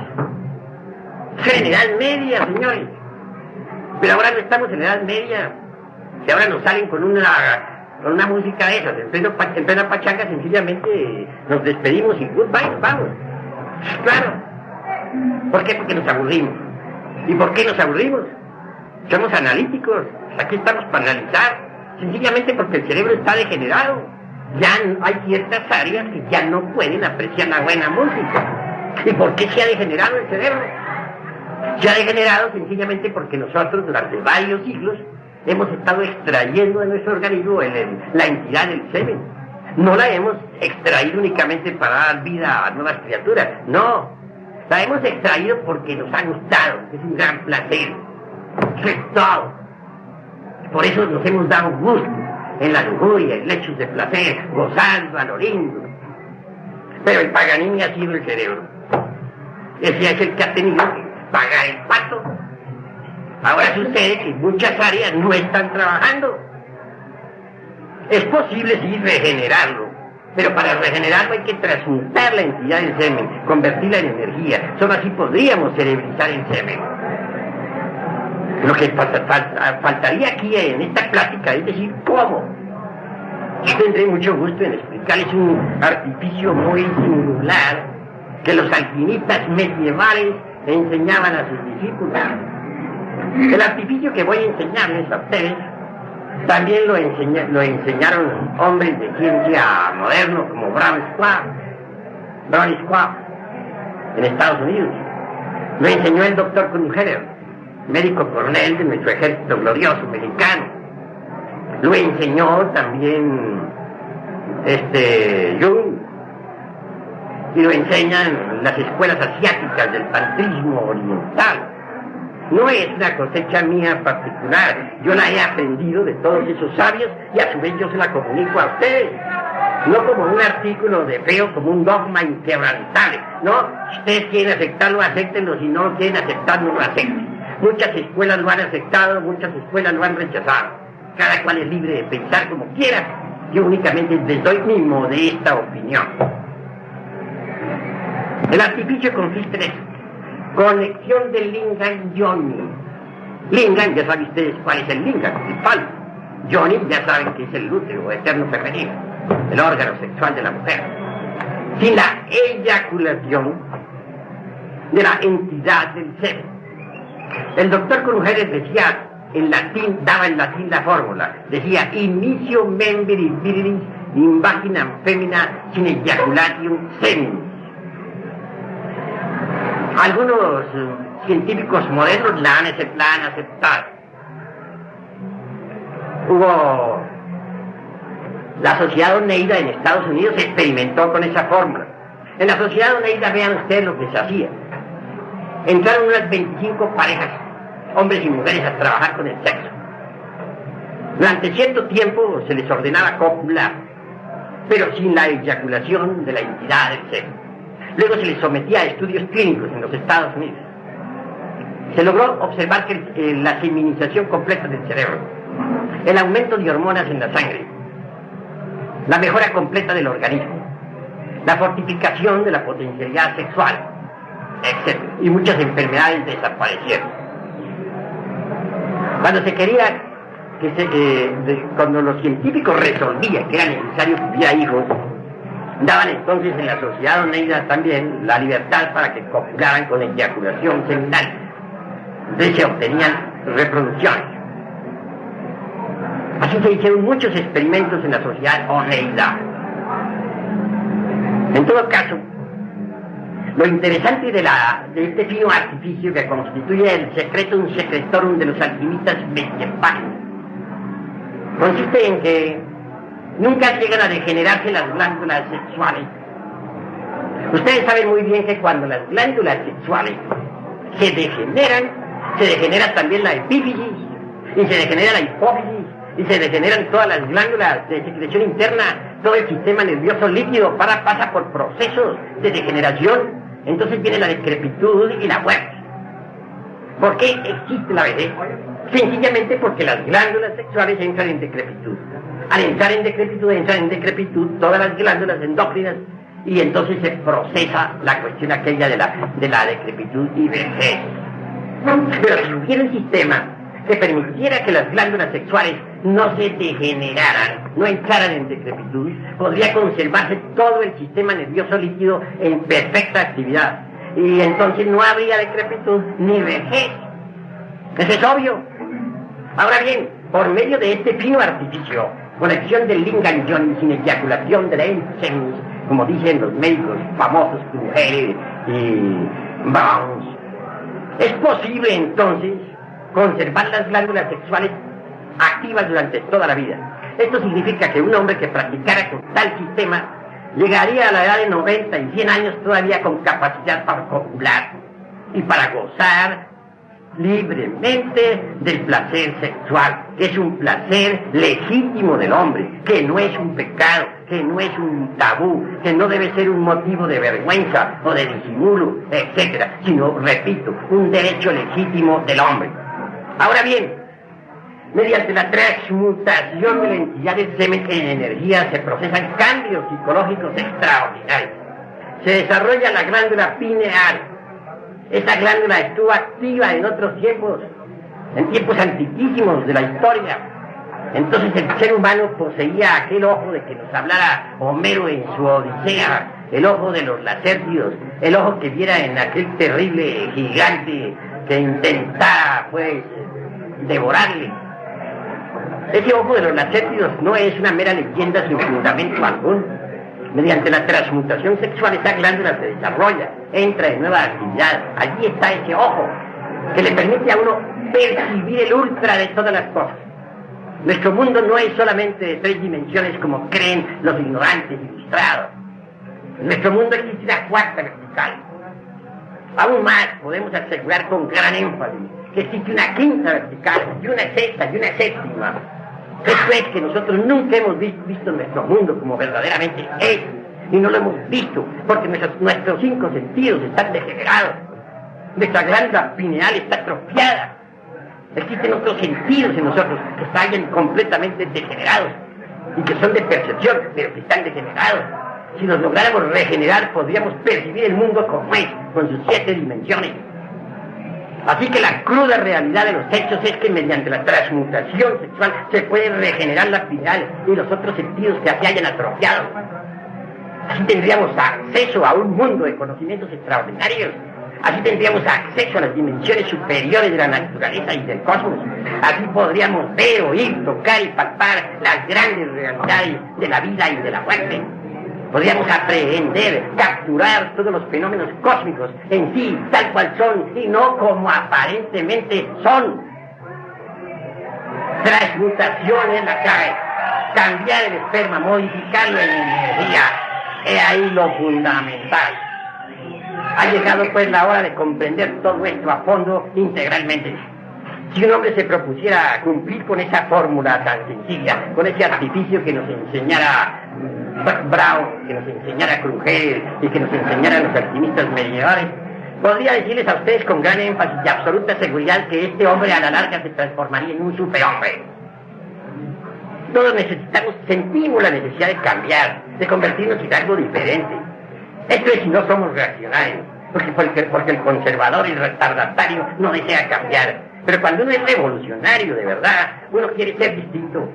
Era en la Edad Media, señores. Pero ahora no estamos en la Edad Media. Y ahora nos salen con una música de esas. En plena pachanga sencillamente nos despedimos y goodbye, nos vamos. Claro. ¿Por qué? Porque nos aburrimos. ¿Y por qué nos aburrimos? Somos analíticos. Aquí estamos para analizar. Sencillamente porque el cerebro está degenerado. Ya hay ciertas áreas que ya no pueden apreciar la buena música. ¿Y por qué se ha degenerado el cerebro? Se ha degenerado sencillamente porque nosotros durante varios siglos hemos estado extrayendo de nuestro organismo la entidad del semen. No la hemos extraído únicamente para dar vida a nuevas criaturas. No, la hemos extraído porque nos ha gustado. Es un gran placer. Eso es todo. Por eso nos hemos dado gusto en la lujuria, en lechos de placer, gozando a lo lindo. Pero el Paganini ha sido el cerebro. Ese es el que ha tenido que pagar el pato. Ahora sucede que muchas áreas no están trabajando. Es posible sí regenerarlo, pero para regenerarlo hay que transmutar la entidad del semen, convertirla en energía. Solo así podríamos cerebrizar el semen. Lo que faltaría aquí en esta plática es decir cómo. Yo tendré mucho gusto en explicarles un artificio muy singular que los alquimistas medievales enseñaban a sus discípulos. El artificio que voy a enseñarles a ustedes también lo enseñaron hombres de ciencia modernos como Brown Schwab en Estados Unidos. Lo enseñó el doctor Kunheller, médico coronel de nuestro ejército glorioso mexicano. Lo enseñó también Jung, y lo enseñan las escuelas asiáticas del tantrismo oriental. No es una cosecha mía particular, yo la he aprendido de todos esos sabios y a su vez yo se la comunico a ustedes. No como un artículo de feo, como un dogma inquebrantable. No, si ustedes quieren aceptarlo, acéptenlo, si no quieren aceptarlo, no lo acepten. Muchas escuelas lo han aceptado, muchas escuelas lo han rechazado. Cada cual es libre de pensar como quiera. Yo únicamente les doy mi modesta opinión. El artificio consiste en esto: conexión del lingam yoni. Lingam, ya saben ustedes cuál es el lingam, el palo. Yoni, ya saben que es el útero eterno femenino, el órgano sexual de la mujer. sin la eyaculación de la entidad del semen. El doctor Crujeres decía en latín, daba en latín la fórmula, decía inicio membri virilis in vaginam femina sin ejaculatium seminis. Algunos científicos modernos la han aceptado. Hubo la Sociedad Oneida en Estados Unidos experimentó con esa fórmula. En la Sociedad Oneida, vean ustedes lo que se hacía. Entraron unas 25 parejas, hombres y mujeres, a trabajar con el sexo. Durante cierto tiempo se les ordenaba copular, pero sin la eyaculación de la entidad del sexo. Luego se les sometía a estudios clínicos en los Estados Unidos. Se logró observar que la seminización completa del cerebro, el aumento de hormonas en la sangre, la mejora completa del organismo, la fortificación de la potencialidad sexual, etc. Y muchas enfermedades desaparecieron. Cuando se quería cuando los científicos resolvían que era necesario que hubiera hijos, daban entonces en la Sociedad Oneida también la libertad para que copularan con eyaculación seminal. Entonces se obtenían reproducciones. Así se hicieron muchos experimentos en la Sociedad Oneida. En todo caso, lo interesante de este fino artificio que constituye el secretum secretorum de los alquimistas medieval consiste en que nunca llegan a degenerarse las glándulas sexuales. Ustedes saben muy bien que cuando las glándulas sexuales se degenera también la epífisis, y se degenera la hipófisis, y se degeneran todas las glándulas de secreción interna, todo el sistema nervioso líquido pasa por procesos de degeneración. Entonces viene la decrepitud y la muerte. ¿Por qué existe la vejez? Sencillamente porque las glándulas sexuales entran en decrepitud. Al entran en decrepitud todas las glándulas endócrinas, y entonces se procesa la cuestión aquella de la decrepitud y vejez. Pero si hubiera un sistema que permitiera que las glándulas sexuales no se degeneraran, no entraran en decrepitud, podría conservarse todo el sistema nervioso líquido en perfecta actividad. Y entonces no habría decrepitud ni vejez. Eso es obvio. Ahora bien, por medio de este fino artificio, conexión del lingam yoni sin eyaculación de la semis, como dicen los médicos famosos Crujeres y Browns, es posible entonces conservar las glándulas sexuales activas durante toda la vida. Esto significa que un hombre que practicara con tal sistema llegaría a la edad de 90 y 100 años todavía con capacidad para copular y para gozar libremente del placer sexual, que es un placer legítimo del hombre, que no es un pecado, que no es un tabú, que no debe ser un motivo de vergüenza o de disimulo, etc., sino, repito, un derecho legítimo del hombre. Ahora bien, mediante la transmutación de la entidad del semen en energía se procesan cambios psicológicos extraordinarios. Se desarrolla la glándula pineal. Esta glándula estuvo activa en otros tiempos, en tiempos antiquísimos de la historia. Entonces el ser humano poseía aquel ojo de que nos hablara Homero en su Odisea, el ojo de los lacértidos, el ojo que viera en aquel terrible gigante que intentara, pues, devorarle. Ese ojo de los lacértidos no es una mera leyenda sin fundamento alguno. Mediante la transmutación sexual esa glándula se desarrolla, entra en nueva actividad. Allí está ese ojo que le permite a uno percibir el ultra de todas las cosas. Nuestro mundo no es solamente de 3 dimensiones como creen los ignorantes ilustrados. En nuestro mundo existe una cuarta vertical. Aún más podemos asegurar con gran énfasis que existe una quinta vertical, y una sexta y una séptima. Esto es que nosotros nunca hemos visto nuestro mundo como verdaderamente es, y no lo hemos visto porque nuestros 5 sentidos están degenerados. Nuestra glándula pineal está atrofiada. Existen otros sentidos en nosotros que están completamente degenerados y que son de percepción, pero que están degenerados. Si nos lográramos regenerar, podríamos percibir el mundo como es, con sus 7 dimensiones. Así que la cruda realidad de los hechos es que mediante la transmutación sexual se puede regenerar la pineal y los otros sentidos que se hayan atrofiado. Así tendríamos acceso a un mundo de conocimientos extraordinarios. Así tendríamos acceso a las dimensiones superiores de la naturaleza y del cosmos. Así podríamos ver, oír, tocar y palpar las grandes realidades de la vida y de la muerte. Podríamos aprehender, capturar todos los fenómenos cósmicos en sí, tal cual son, y no como aparentemente son. Transmutación es la clave. Cambiar el esperma, modificarlo en energía. He ahí lo fundamental. Ha llegado pues la hora de comprender todo esto a fondo, integralmente. Si un hombre se propusiera cumplir con esa fórmula tan sencilla, con ese artificio que nos enseñara Brown, que nos enseñara Kruger y que nos enseñaran los alquimistas medievales, podría decirles a ustedes con gran énfasis y absoluta seguridad que este hombre a la larga se transformaría en un superhombre. Todos sentimos la necesidad de cambiar, de convertirnos en algo diferente. Esto es si no somos reaccionarios, porque el conservador y el retardatario no desea cambiar. Pero cuando uno es revolucionario de verdad, uno quiere ser distinto,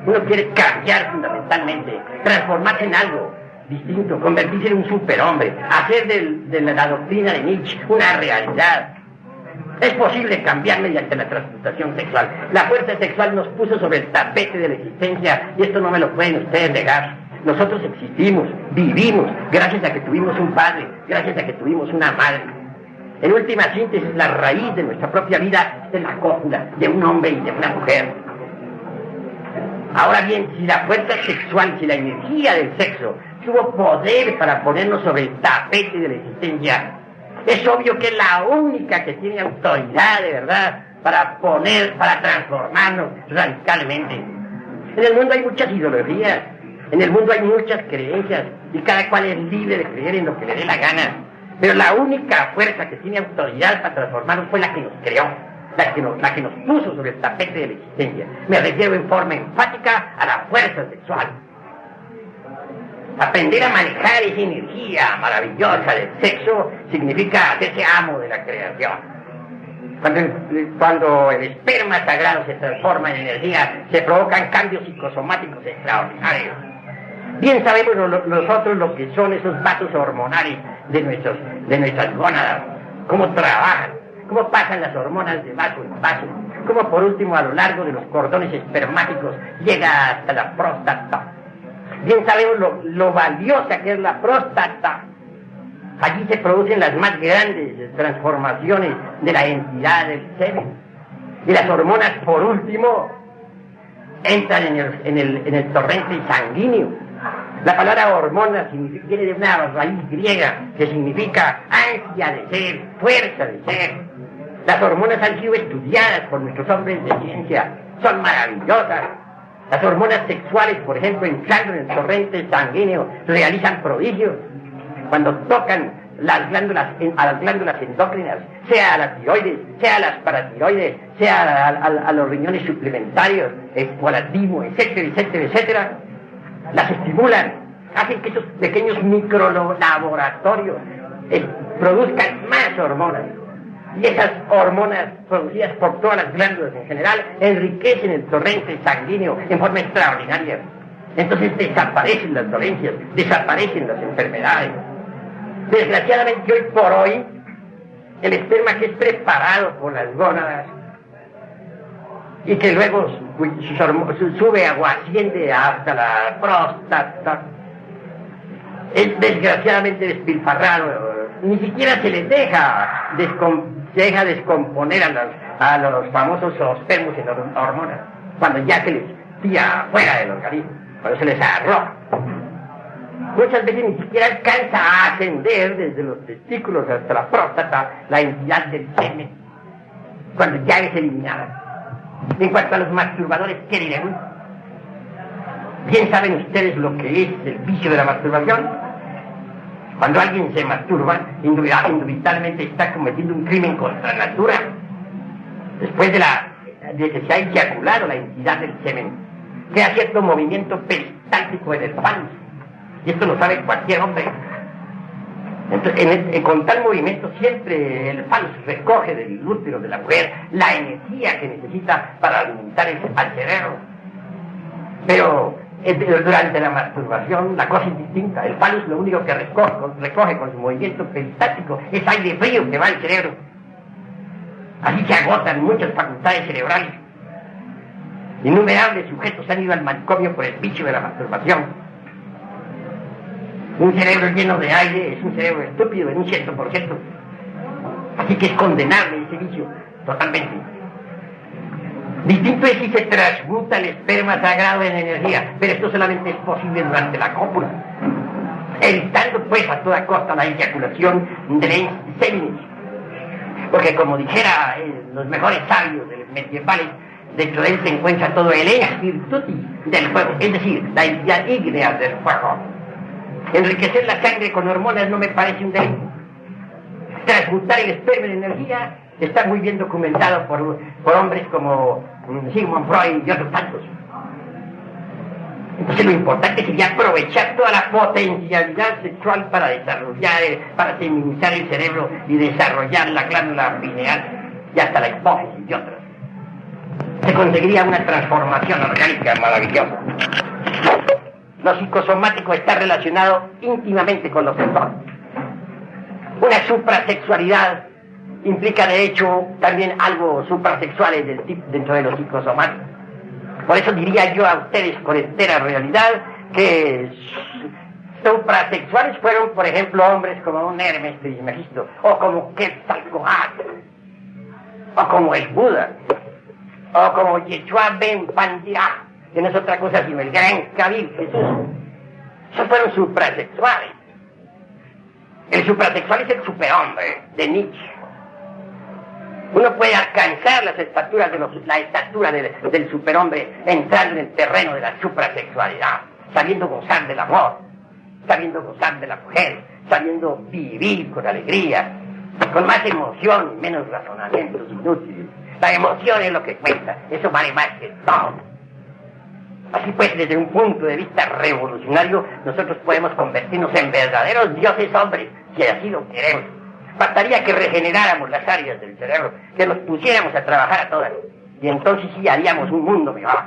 uno quiere cambiar fundamentalmente, transformarse en algo distinto, convertirse en un superhombre, hacer de la doctrina de Nietzsche una realidad. Es posible cambiar mediante la transmutación sexual. La fuerza sexual nos puso sobre el tapete de la existencia y esto no me lo pueden ustedes negar. Nosotros existimos, vivimos, gracias a que tuvimos un padre, gracias a que tuvimos una madre. En última síntesis, la raíz de nuestra propia vida es la cópula de un hombre y de una mujer. Ahora bien, si la fuerza sexual, si la energía del sexo tuvo poder para ponernos sobre el tapete de la existencia, es obvio que es la única que tiene autoridad de verdad para transformarnos radicalmente. En el mundo hay muchas ideologías, en el mundo hay muchas creencias y cada cual es libre de creer en lo que le dé la gana. Pero la única fuerza que tiene autoridad para transformarnos fue la que nos creó, la que nos puso sobre el tapete de la existencia. Me refiero en forma enfática a la fuerza sexual. Aprender a manejar esa energía maravillosa del sexo significa hacerse amo de la creación. Cuando el esperma sagrado se transforma en energía, se provocan cambios psicosomáticos extraordinarios. Bien sabemos nosotros lo que son esos vasos hormonales de nuestras gónadas, cómo trabajan, cómo pasan las hormonas de vaso en vaso, cómo por último a lo largo de los cordones espermáticos llega hasta la próstata. Bien sabemos lo valiosa que es la próstata. Allí se producen las más grandes transformaciones de la entidad del semen. Y las hormonas, por último, entran en el torrente sanguíneo. La palabra hormona viene de una raíz griega que significa ansia de ser, fuerza de ser. Las hormonas han sido estudiadas por nuestros hombres de ciencia. Son maravillosas. Las hormonas sexuales, por ejemplo, entrando en el torrente sanguíneo, realizan prodigios. Cuando tocan a las glándulas endócrinas, sea a la tiroides, sea a las paratiroides, sea a los riñones suplementarios, escualatimo, etcétera, etcétera, etcétera, las estimulan, hacen que esos pequeños microlaboratorios produzcan más hormonas. Y esas hormonas producidas por todas las glándulas en general enriquecen el torrente sanguíneo en forma extraordinaria. Entonces desaparecen las dolencias, desaparecen las enfermedades. Desgraciadamente hoy por hoy, el esperma que es preparado por las gónadas y que luego sube o asciende hasta la próstata, es desgraciadamente despilfarrado. Ni siquiera se les deja descomponer a los famosos ospermos en hormonas, cuando ya se les tira fuera del organismo, cuando se les arroja. Muchas veces ni siquiera alcanza a ascender desde los testículos hasta la próstata la entidad del semen, cuando ya es eliminada. En cuanto a los masturbadores, ¿qué diremos? Bien saben ustedes lo que es el vicio de la masturbación. Cuando alguien se masturba, indubitablemente está cometiendo un crimen contra la natura. Después de que se ha eyaculado la entidad del semen, crea cierto movimiento peristáltico en el pans. Y esto lo sabe cualquier hombre. Entonces, con tal movimiento siempre el pans recoge del útero de la mujer la energía que necesita para alimentar al cerebro. Pero Durante la masturbación la cosa es distinta. El falus lo único que recoge con su movimiento peristático es aire frío que va al cerebro. Así se agotan muchas facultades cerebrales. Innumerables sujetos han ido al manicomio por el vicio de la masturbación. Un cerebro lleno de aire es un cerebro estúpido en un 100%. Así que es condenable ese vicio totalmente. Distinto es si se transmuta el esperma sagrado en energía, pero esto solamente es posible durante la cópula, evitando pues a toda costa la eyaculación del semen. Porque como dijera los mejores sabios medievales, dentro de él se encuentra todo el ex virtuti del fuego, es decir, la entidad ígnea del fuego. Enriquecer la sangre con hormonas no me parece un delito. Transmutar el esperma en energía está muy bien documentado por hombres como Sigmund Freud y otros tantos. Entonces lo importante sería aprovechar toda la potencialidad sexual para desarrollar, para feminizar el cerebro y desarrollar la glándula pineal y hasta la hipófisis y otras. Se conseguiría una transformación orgánica maravillosa. Lo psicosomático está relacionado íntimamente con lo sexual. Una suprasexualidad implica de hecho también algo suprasexual dentro de lo psicosomático. Por eso diría yo a ustedes con entera realidad que suprasexuales fueron, por ejemplo, hombres como un Hermes Trismegisto, o como Quetzalcóatl, o como el Buda, o como Yeshua Ben Pandirá, que no es otra cosa sino el gran Kabir Jesús. Esos fueron suprasexuales. El suprasexual es el superhombre de Nietzsche. Uno puede alcanzar las estaturas la estatura del superhombre entrando en el terreno de la suprasexualidad, sabiendo gozar del amor, sabiendo gozar de la mujer, sabiendo vivir con alegría, con más emoción y menos razonamientos inútiles. La emoción es lo que cuenta, eso vale más que todo. Así pues, desde un punto de vista revolucionario, nosotros podemos convertirnos en verdaderos dioses hombres, si así lo queremos. Bastaría que regeneráramos las áreas del cerebro, que nos pusiéramos a trabajar a todas, y entonces sí haríamos un mundo mejor.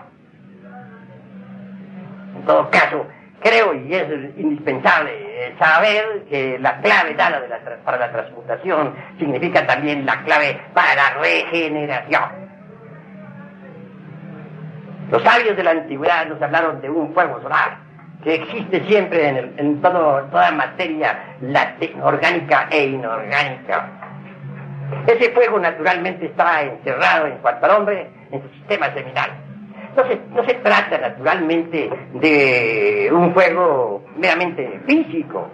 En todo caso, creo, y es indispensable saber que la clave dada para la transmutación significa también la clave para la regeneración. Los sabios de la antigüedad nos hablaron de un fuego solar que existe siempre en toda materia orgánica e inorgánica. Ese fuego naturalmente está encerrado en cuanto al hombre en su sistema seminal. No se trata naturalmente de un fuego meramente físico.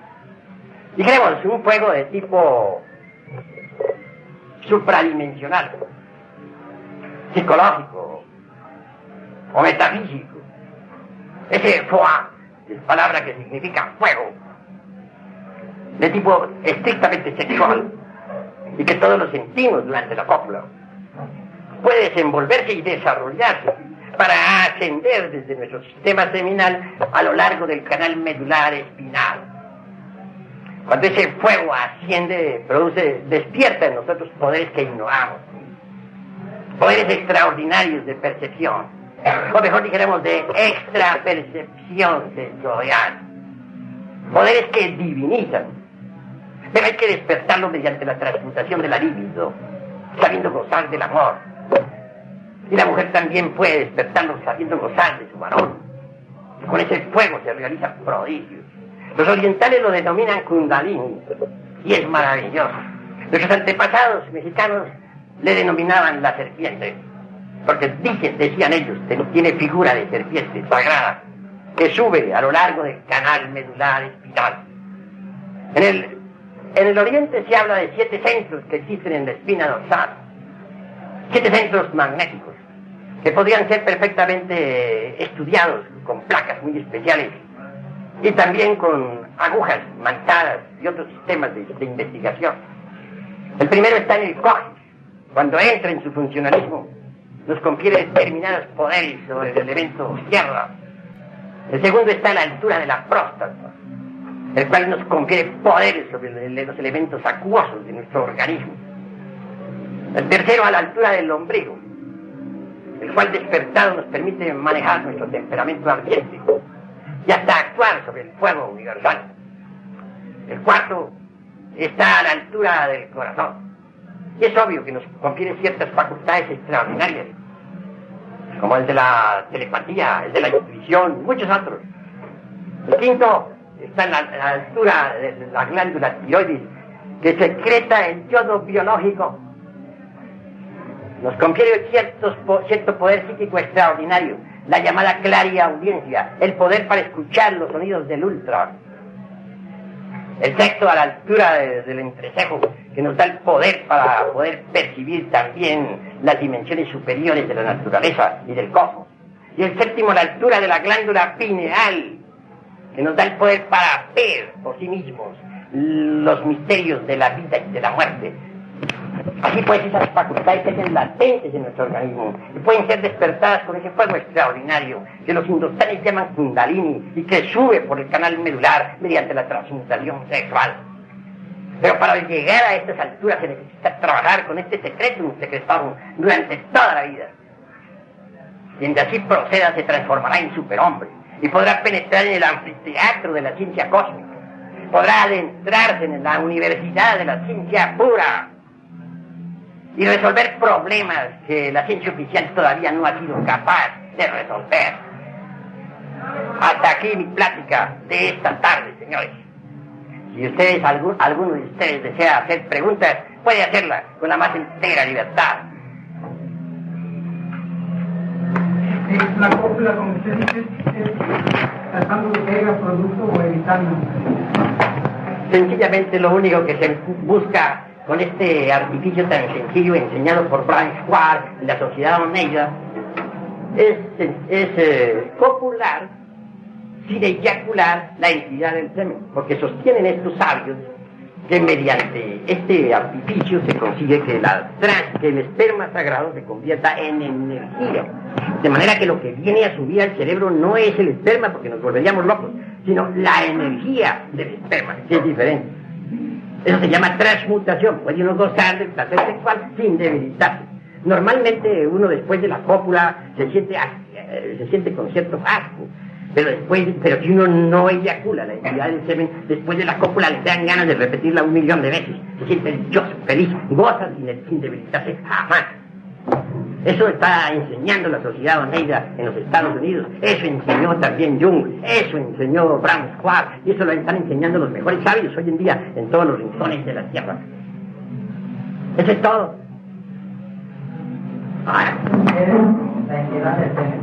Dijéramos, un fuego de tipo supradimensional, psicológico o metafísico. Ese foie es palabra que significa fuego, de tipo estrictamente sexual, y que todos lo sentimos durante la cópula. Puede desenvolverse y desarrollarse para ascender desde nuestro sistema seminal a lo largo del canal medular espinal. Cuando ese fuego asciende, despierta en nosotros poderes que ignoramos, poderes extraordinarios de percepción, o mejor dijéramos de extrapercepción sensorial, poderes que divinizan, pero hay que despertarlo mediante la transmutación de la libido, sabiendo gozar del amor. Y la mujer también puede despertarlo sabiendo gozar de su varón. Y con ese fuego se realizan prodigios. Los orientales lo denominan Kundalini, y es maravilloso. Nuestros antepasados mexicanos le denominaban la serpiente, porque decían ellos, tiene figura de serpiente sagrada, que sube a lo largo del canal medular espinal. En el oriente se habla de 7 centros que existen en la espina dorsal, 7 centros magnéticos, que podrían ser perfectamente estudiados con placas muy especiales, y también con agujas manchadas y otros sistemas de investigación. El primero está en el coxis. Cuando entra en su funcionalismo, nos confiere determinados poderes sobre el elemento tierra. El segundo está a la altura de la próstata, el cual nos confiere poderes sobre los elementos acuosos de nuestro organismo. El tercero a la altura del ombligo, el cual despertado nos permite manejar nuestro temperamento ardiente. y hasta actuar sobre el fuego universal. El cuarto está a la altura del corazón. Y es obvio que nos confiere ciertas facultades extraordinarias, como el de la telepatía, el de la intuición, muchos otros. El quinto está a la altura de la glándula tiroides, que secreta el yodo biológico. Nos confiere cierto poder psíquico extraordinario, la llamada clariaudiencia, el poder para escuchar los sonidos del ultra. El sexto a la altura del entrecejo, que nos da el poder para poder percibir también las dimensiones superiores de la naturaleza y del cosmos. Y el séptimo a la altura de la glándula pineal, que nos da el poder para ver por sí mismos los misterios de la vida y de la muerte. Así pues, esas facultades están latentes en nuestro organismo y pueden ser despertadas con ese fuego extraordinario que los hindustanes llaman kundalini y que sube por el canal medular mediante la transmutación sexual. Pero para llegar a estas alturas se necesita trabajar con este secretum secretorum durante toda la vida. Quien de así proceda se transformará en superhombre y podrá penetrar en el anfiteatro de la ciencia cósmica. Podrá adentrarse en la universidad de la ciencia pura y resolver problemas que la ciencia oficial todavía no ha sido capaz de resolver. Hasta aquí mi plática de esta tarde, señores. Si ustedes, alguno de ustedes desea hacer preguntas, puede hacerla con la más entera libertad. La cópula, como usted dice, es tratando de que haya producto o evitando. Sencillamente lo único que se busca con este artificio tan sencillo enseñado por Brian Schwartz en la Sociedad Oneida es copular sin eyacular la entidad del semen, porque sostienen estos sabios que mediante este artificio se consigue que el esperma sagrado se convierta en energía, de manera que lo que viene a subir al cerebro no es el esperma, porque nos volveríamos locos, sino la energía del esperma, que es diferente. Eso se llama transmutación. Puede uno gozar del placer sexual sin debilitarse. Normalmente uno después de la cópula se siente con cierto asco, pero si uno no eyacula la entidad del semen, después de la cópula le dan ganas de repetirla 1.000.000 de veces. Se siente dichoso, feliz, goza sin debilitarse jamás. Eso está enseñando la Sociedad Oneida en los Estados Unidos. Eso enseñó también Jung. Eso enseñó Bram Schwartz. Y eso lo están enseñando los mejores sabios hoy en día en todos los rincones de la Tierra. Eso es todo. Ahora. La entidad del semen.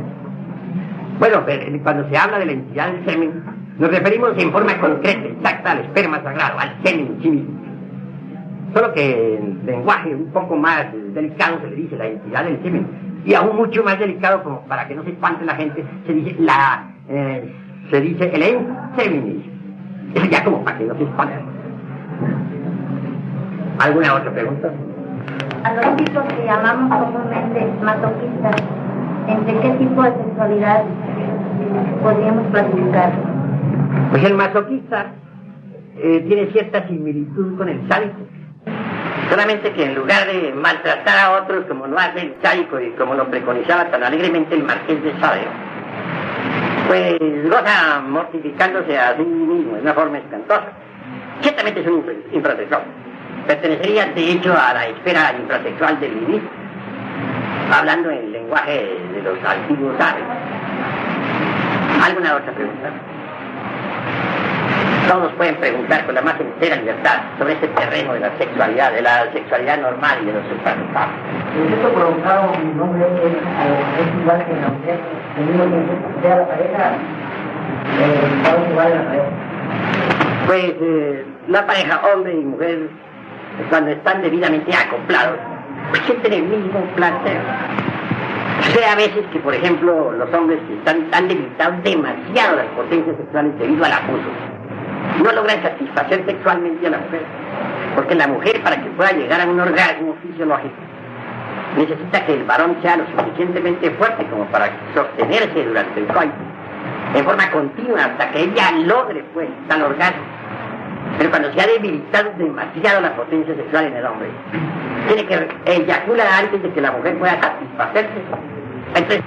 Bueno, cuando se habla de la entidad del semen, nos referimos en forma concreta, exacta, al esperma sagrado, al semen en sí mismo. Solo que en lenguaje un poco más delicado se le dice la entidad del semen, y aún mucho más delicado, como para que no se espante la gente, se dice el enseminis. Eso ya como para que no se espante. ¿Alguna otra pregunta? A los tipos que llamamos comúnmente masoquistas, ¿entre qué tipo de sexualidad podríamos clasificar? Pues el masoquista tiene cierta similitud con el sádico. Solamente que en lugar de maltratar a otros como lo hace el sádico y como lo preconizaba tan alegremente el Marqués de Sade, pues goza mortificándose a sí mismo de una forma espantosa. Ciertamente es un infrasexual. Pertenecería de hecho a la esfera infrasexual del ministro, hablando en el lenguaje de los antiguos árabes. ¿Alguna otra pregunta? Todos pueden preguntar con la más entera libertad sobre este terreno de la sexualidad normal y de los suprasexuales. Esto provocado mi nombre es igual que en la mujer, el mismo tiempo, sea la pareja, es igual a la pareja. Pues la pareja hombre y mujer, cuando están debidamente acoplados, pues sienten el mismo placer. Sucede a veces que, por ejemplo, los hombres que están tan debilitados demasiado las potencias sexuales debido al abuso, no logran satisfacer sexualmente a la mujer, porque la mujer, para que pueda llegar a un orgasmo fisiológico, necesita que el varón sea lo suficientemente fuerte como para sostenerse durante el coito en forma continua hasta que ella logre pues tal orgasmo. Pero cuando se ha debilitado demasiado la potencia sexual en el hombre, tiene que eyacular antes de que la mujer pueda satisfacerse. Entonces